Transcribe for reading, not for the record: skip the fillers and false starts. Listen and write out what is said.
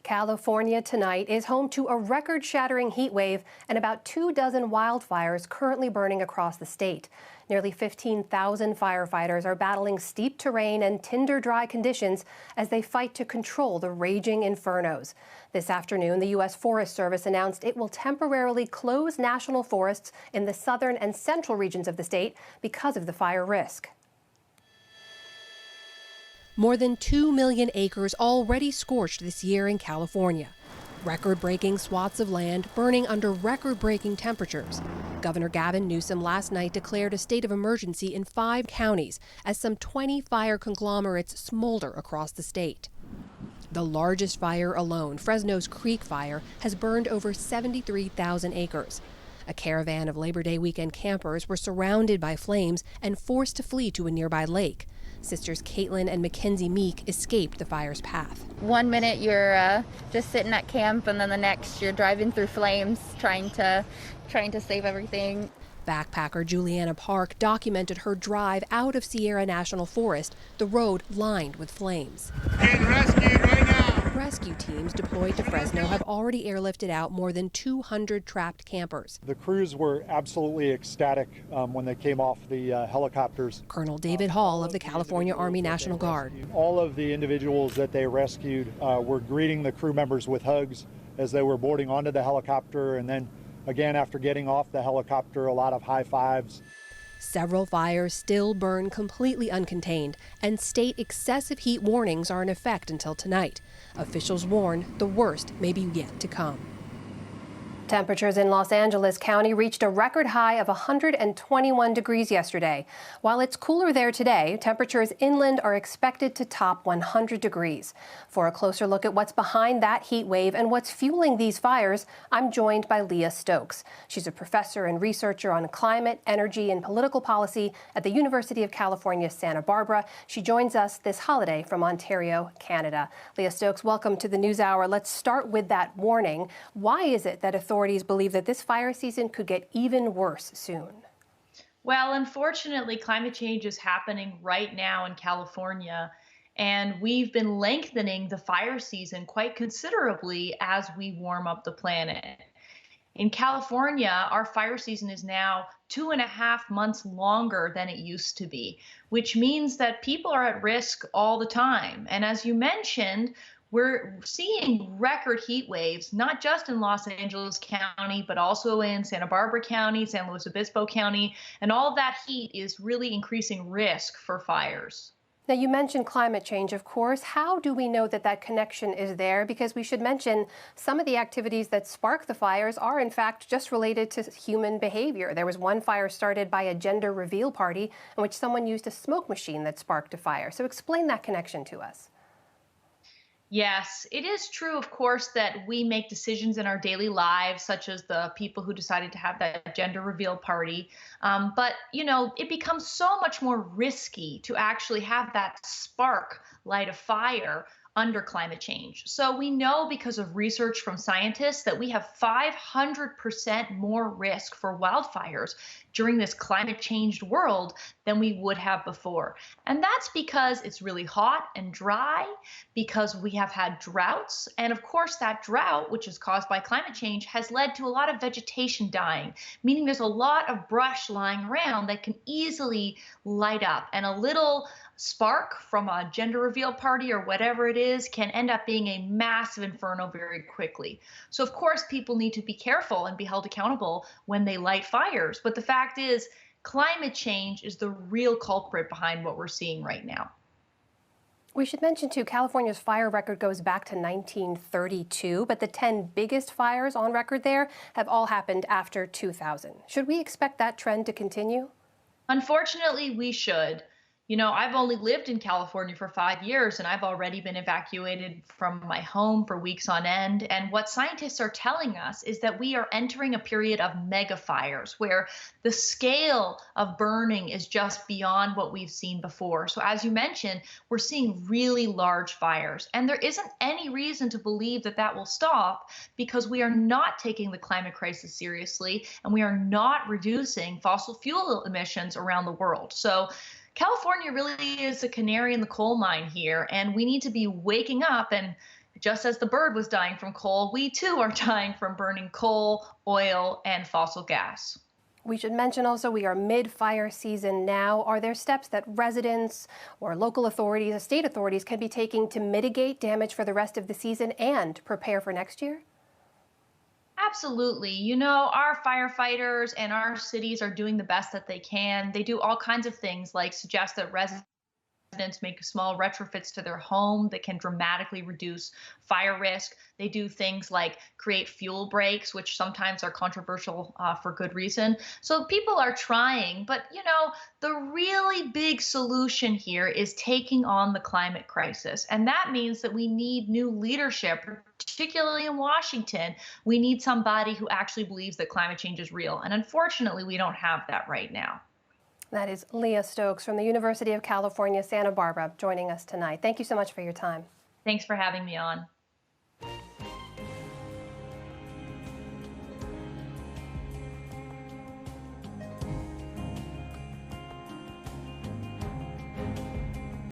California tonight is home to a record-shattering heat wave and about 24 wildfires currently burning across the state. Nearly 15,000 firefighters are battling steep terrain and tinder-dry conditions as they fight to control the raging infernos. This afternoon, the U.S. Forest Service announced it will temporarily close national forests in the southern and central regions of the state because of the fire risk. More than 2 million acres already scorched this year in California. Record-breaking swaths of land burning under record-breaking temperatures. Governor Gavin Newsom last night declared a state of emergency in 5 counties as some 20 fire conglomerates smolder across the state. The largest fire alone, Fresno's Creek Fire, has burned over 73,000 acres. A caravan of Labor Day weekend campers were surrounded by flames and forced to flee to a nearby lake. Sisters Caitlin and Mackenzie Meek escaped the fire's path. One minute you're just sitting at camp, and then the next you're driving through flames, trying to save everything. Backpacker Juliana Park documented her drive out of Sierra National Forest, the road lined with flames. Getting rescued right now. Rescue teams deployed to Fresno have already airlifted out more than 200 trapped campers. The crews were absolutely ecstatic when they came off the helicopters. Colonel David Hall of the California Army National Guard. All of the individuals that they rescued were greeting the crew members with hugs as they were boarding onto the helicopter, and then again after getting off the helicopter, a lot of high fives. Several fires still burn completely uncontained, and state excessive heat warnings are in effect until tonight. Officials warn the worst may be yet to come. Temperatures in Los Angeles County reached a record high of 121 degrees yesterday. While it's cooler there today, temperatures inland are expected to top 100 degrees. For a closer look at what's behind that heat wave and what's fueling these fires, I'm joined by Leah Stokes. She's a professor and researcher on climate, energy, and political policy at the University of California, Santa Barbara. She joins us this holiday from Ontario, Canada. Leah Stokes, welcome to the NewsHour. Let's start with that warning. Why is it that authorities believe that this fire season could get even worse soon? Well, unfortunately, climate change is happening right now in California, and we've been lengthening the fire season quite considerably as we warm up the planet. In California, our fire season is now 2.5 months longer than it used to be, which means that people are at risk all the time. And as you mentioned, we're seeing record heat waves, not just in Los Angeles County, but also in Santa Barbara County, San Luis Obispo County, and all of that heat is really increasing risk for fires. Now, you mentioned climate change, of course. How do we know that that connection is there? Because we should mention some of the activities that spark the fires are, in fact, just related to human behavior. There was one fire started by a gender reveal party in which someone used a smoke machine that sparked a fire. So explain that connection to us. Yes, it is true, of course, that we make decisions in our daily lives, such as the people who decided to have that gender reveal party. But, it becomes so much more risky to actually have that spark light a fire under climate change. So we know because of research from scientists that we have 500% more risk for wildfires during this climate changed world than we would have before. And that's because it's really hot and dry, because we have had droughts. And of course, that drought, which is caused by climate change, has led to a lot of vegetation dying, meaning there's a lot of brush lying around that can easily light up. And a little spark from a gender reveal party or whatever it is can end up being a massive inferno very quickly. So of course, people need to be careful and be held accountable when they light fires. But the fact is, climate change is the real culprit behind what we're seeing right now. We should mention, too, California's fire record goes back to 1932, but the 10 biggest fires on record there have all happened after 2000. Should we expect that trend to continue? Unfortunately, we should. I've only lived in California for 5 years, and I've already been evacuated from my home for weeks on end. And what scientists are telling us is that we are entering a period of mega fires where the scale of burning is just beyond what we've seen before. So as you mentioned, we're seeing really large fires, and there isn't any reason to believe that that will stop because we are not taking the climate crisis seriously, and we are not reducing fossil fuel emissions around the world. So California really is a canary in the coal mine here, and we need to be waking up and just as the bird was dying from coal, we too are dying from burning coal, oil, and fossil gas. We should mention also we are mid-fire season now. Are there steps that residents or local authorities, or state authorities can be taking to mitigate damage for the rest of the season and prepare for next year? Absolutely. You know, our firefighters and our cities are doing the best that they can. They do all kinds of things like suggest that residents make small retrofits to their home that can dramatically reduce fire risk. They do things like create fuel breaks, which sometimes are controversial for good reason. So people are trying, but you know, the really big solution here is taking on the climate crisis. And that means that we need new leadership, particularly in Washington. We need somebody who actually believes that climate change is real. And unfortunately, we don't have that right now. That is Leah Stokes from the University of California, Santa Barbara, joining us tonight. Thank you so much for your time. Thanks for having me on.